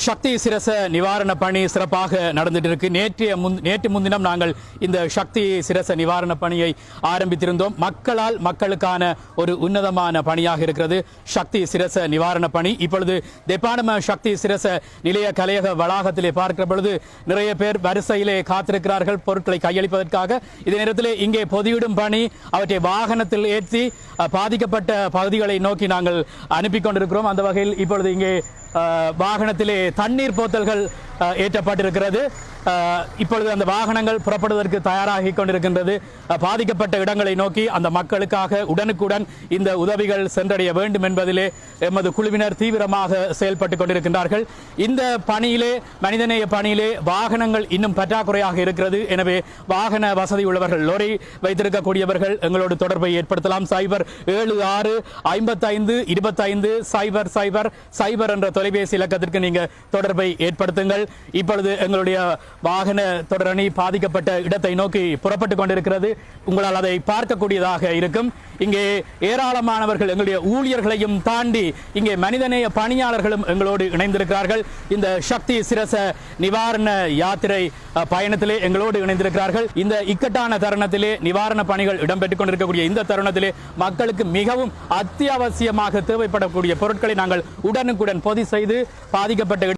சக்தி சிரச நிவாரண பணி சிறப்பாக நடந்துட்டு இருக்கு. நேற்று முன்தினம் நாங்கள் இந்த சக்தி சிரச நிவாரண பணியை ஆரம்பித்திருந்தோம். மக்களால் மக்களுக்கான ஒரு உன்னதமான பணியாக இருக்கிறது சக்தி சிரச நிவாரண பணி. இப்பொழுது தெப்பானம சக்தி சிரச நிலைய கலையக வளாகத்திலே பார்க்கிற பொழுது நிறைய பேர் வரிசையிலே காத்திருக்கிறார்கள் பொருட்களை கையளிப்பதற்காக. இதே நேரத்தில் இங்கே பொதியிடும் பணி அவற்றை வாகனத்தில் ஏற்றி பாதிக்கப்பட்ட பகுதிகளை நோக்கி நாங்கள் அனுப்பி கொண்டிருக்கிறோம். அந்த வகையில் இப்பொழுது இங்கே வாகனத்திலே தண்ணீர் போத்தல்கள் ஏற்றப்பட்டிருக்கிறது. இப்பொழுது அந்த வாகனங்கள் புறப்படுவதற்கு தயாராகி கொண்டிருக்கின்றது. பாதிக்கப்பட்ட இடங்களை நோக்கி அந்த மக்களுக்காக உடனுக்குடன் இந்த உதவிகள் சென்றடைய வேண்டும் என்பதிலே எமது குழுவினர் தீவிரமாக செயல்பட்டுக் கொண்டிருக்கின்றார்கள். இந்த பணியிலே மனிதநேய பணியிலே வாகனங்கள் இன்னும் பற்றாக்குறையாக இருக்கிறது. எனவே வாகன வசதி உள்ளவர்கள் லோரி வைத்திருக்கக்கூடியவர்கள் எங்களோடு தொடர்பை ஏற்படுத்தலாம். 07655250000 என்ற தொலைபேசி இலக்கத்திற்கு நீங்க தொடர்பை ஏற்படுத்துங்கள். இப்பொழுது எங்களுடைய வாகன தொடரணி பாதிக்கப்பட்ட இடத்தை நோக்கி புறப்பட்டுக் கொண்டிருக்கிறது. உங்களால் அதை பார்க்கக்கூடியதாக இருக்கும். இங்கே ஏராளமானவர்கள் எங்களுடைய ஊழியர்களையும் தாண்டி இங்கே மனிதநேய பணியாளர்களும் எங்களோடு இணைந்திருக்கிறார்கள். இந்த சக்தி சிரச நிவாரண யாத்திரை பயணத்திலே எங்களோடு இணைந்திருக்கிறார்கள். இந்த இக்கட்டான தருணத்திலே நிவாரண பணிகள் இடம்பெற்றுக் கொண்டிருக்கக்கூடிய இந்த தருணத்திலே மக்களுக்கு மிகவும் அத்தியாவசியமாக தேவைப்படக்கூடிய பொருட்களை நாங்கள் உடனுக்குடன் பொதி செய்து பாதிக்கப்பட்ட